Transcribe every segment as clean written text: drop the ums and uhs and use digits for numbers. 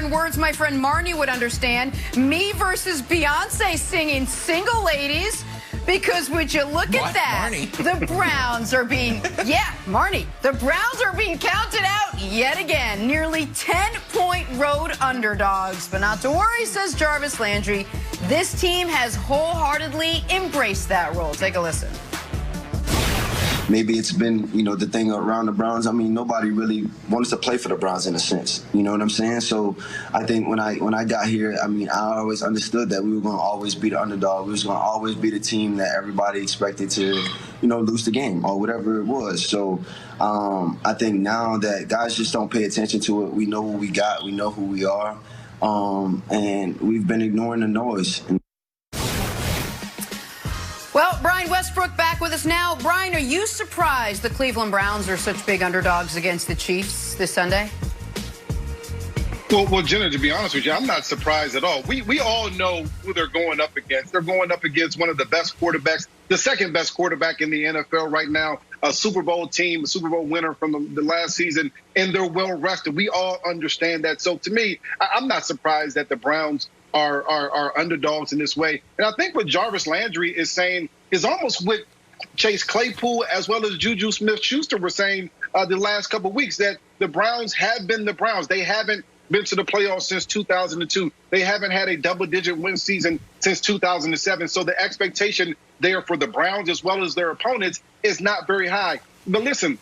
in words my friend Marnie would understand. Me versus Beyonce singing Single Ladies. Because would you look at that? Marnie? The Browns are being, Marnie, the Browns are being counted out yet again. Nearly 10-point road underdogs. But not to worry, says Jarvis Landry. This team has wholeheartedly embraced that role. Take a listen. Maybe it's been, the thing around the Browns. I mean, nobody really wants to play for the Browns in a sense. You know what I'm saying? So I think when I got here, I mean, I always understood that we were going to always be the underdog. We was going to always be the team that everybody expected to, lose the game or whatever it was. So I think now that guys just don't pay attention to it. We know what we got. We know who we are. And we've been ignoring the noise. Well, Brian Westbrook back with us now. Brian, are you surprised the Cleveland Browns are such big underdogs against the Chiefs this Sunday? Well, Jenna, to be honest with you, I'm not surprised at all. We all know who they're going up against. They're going up against one of the best quarterbacks, the second best quarterback in the NFL right now, a Super Bowl team, a Super Bowl winner from the last season, and they're well rested. We all understand that. So to me, I'm not surprised that the Browns are underdogs in this way. And I think what Jarvis Landry is saying is almost what Chase Claypool as well as Juju Smith-Schuster were saying the last couple of weeks, that the Browns have been the Browns. They haven't been to the playoffs since 2002. They haven't had a double-digit win season since 2007. So the expectation there for the Browns as well as their opponents is not very high. But listen,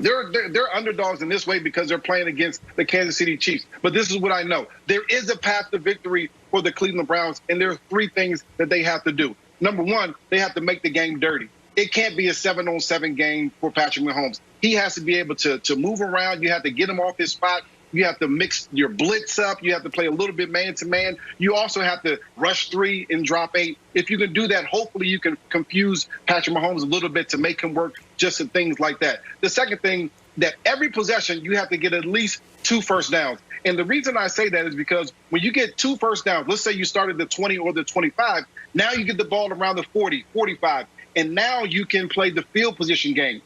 they're underdogs in this way because they're playing against the Kansas City Chiefs. But this is what I know. There is a path to victory for the Cleveland Browns, and there are three things that they have to do. Number one, they have to make the game dirty. It can't be a 7-on-7 game for Patrick Mahomes. He has to be able to move around. You have to get him off his spot. You have to mix your blitz up. You have to play a little bit man-to-man. You also have to rush 3 and drop 8. If you can do that, hopefully you can confuse Patrick Mahomes a little bit to make him work just in things like that. The second thing, that every possession you have to get at least 2 first downs. And the reason I say that is because when you get 2 first downs, let's say you started the 20 or the 25, now you get the ball around the 40, 45, and now you can play the field position game.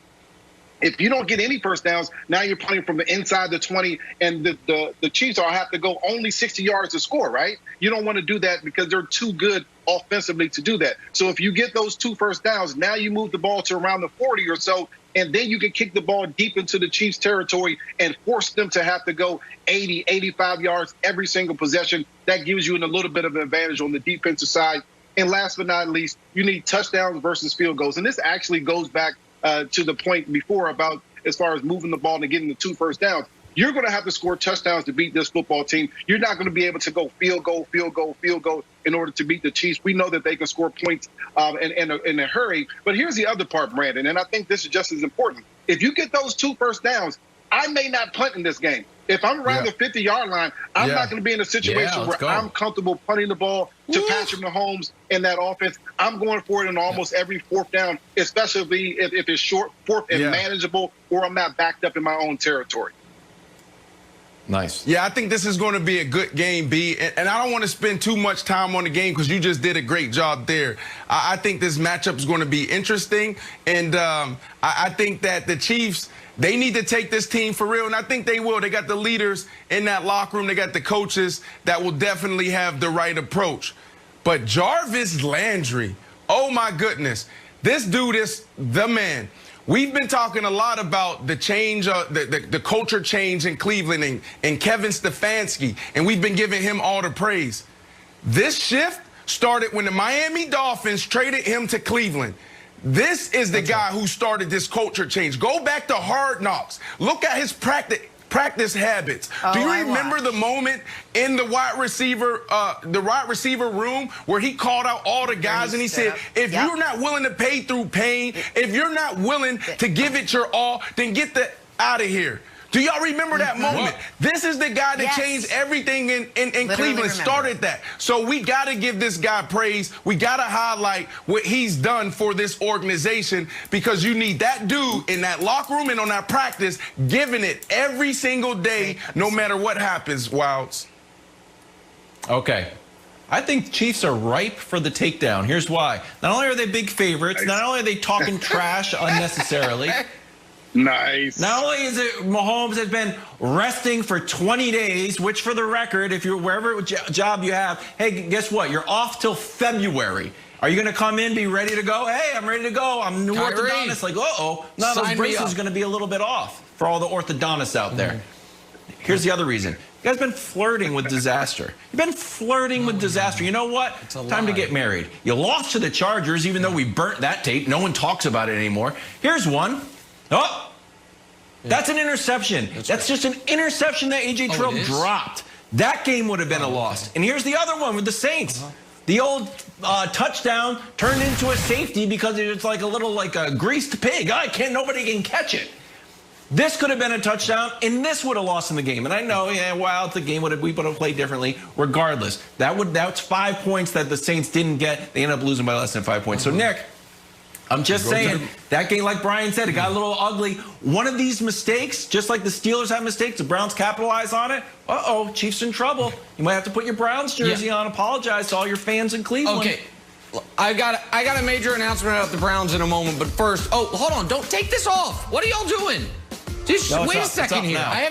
If you don't get any first downs, now you're playing from the inside the 20, and the Chiefs all have to go only 60 yards to score, right? You don't want to do that because they're too good offensively to do that. So if you get those 2 first downs, now you move the ball to around the 40 or so, and then you can kick the ball deep into the Chiefs' territory and force them to have to go 80, 85 yards every single possession. That gives you a little bit of an advantage on the defensive side. And last but not least, you need touchdowns versus field goals. And this actually goes back to the point before about as far as moving the ball and getting the 2 first downs. You're going to have to score touchdowns to beat this football team. You're not going to be able to go field goal in order to beat the Chiefs. We know that they can score points in a hurry. But here's the other part, Brandon, and I think this is just as important. If you get those 2 first downs, I may not punt in this game. If I'm around the 50-yard line, I'm not going to be in a situation where I'm comfortable punting the ball to Patrick Mahomes in that offense. I'm going for it in almost every 4th down, especially if it's short, 4th, and manageable, or I'm not backed up in my own territory. Nice. Yeah, I think this is going to be a good game, B. And I don't want to spend too much time on the game because you just did a great job there. I think this matchup is going to be interesting. And I think that the Chiefs, they need to take this team for real, and I think they will. They got the leaders in that locker room. They got the coaches that will definitely have the right approach. But Jarvis Landry, oh, my goodness, this dude is the man. We've been talking a lot about the change, the culture change in Cleveland and Kevin Stefanski, and we've been giving him all the praise. This shift started when the Miami Dolphins traded him to Cleveland. This is the guy who started this culture change. Go back to Hard Knocks. Look at his practice habits. Do you remember the moment in the wide receiver room where he called out all the guys and he said, if you're not willing to pay through pain, if you're not willing to give it your all, then get the out of here. Do y'all remember that moment? This is the guy that changed everything in Cleveland, started that. So we got to give this guy praise. We got to highlight what he's done for this organization, because you need that dude in that locker room and on that practice giving it every single day, no matter what happens, Wilds. Okay. I think Chiefs are ripe for the takedown. Here's why. Not only are they big favorites, not only are they talking trash unnecessarily, Nice. Not only is it Mahomes has been resting for 20 days, which for the record, if you're wherever job you have, hey, guess what? You're off till February. Are you going to come in, be ready to go? Hey, I'm ready to go. I'm a new orthodontist. Like, uh-oh. Now those braces are going to be a little bit off for all the orthodontists out there. Here's the other reason. You guys been flirting with disaster. You've been flirting with disaster. You know what? Time to get married. You lost to the Chargers, even though we burnt that tape. No one talks about it anymore. Here's one. Oh, that's an interception. That's just an interception that A.J. Terrell dropped. That game would have been a loss. And here's the other one with the Saints. The old touchdown turned into a safety because it's like a little like a greased pig. Nobody can catch it. This could have been a touchdown, and this would have lost in the game. And I know, the game we would have played differently. Regardless, that's 5 points that the Saints didn't get. They ended up losing by less than 5 points. So Nick, I'm just saying, that game, like Brian said, it got a little ugly. One of these mistakes, just like the Steelers have mistakes, the Browns capitalize on it. Uh-oh, Chiefs in trouble. You might have to put your Browns jersey on, apologize to all your fans in Cleveland. Okay, I got a major announcement about the Browns in a moment, but first, hold on, don't take this off. What are y'all doing? Just wait a second here.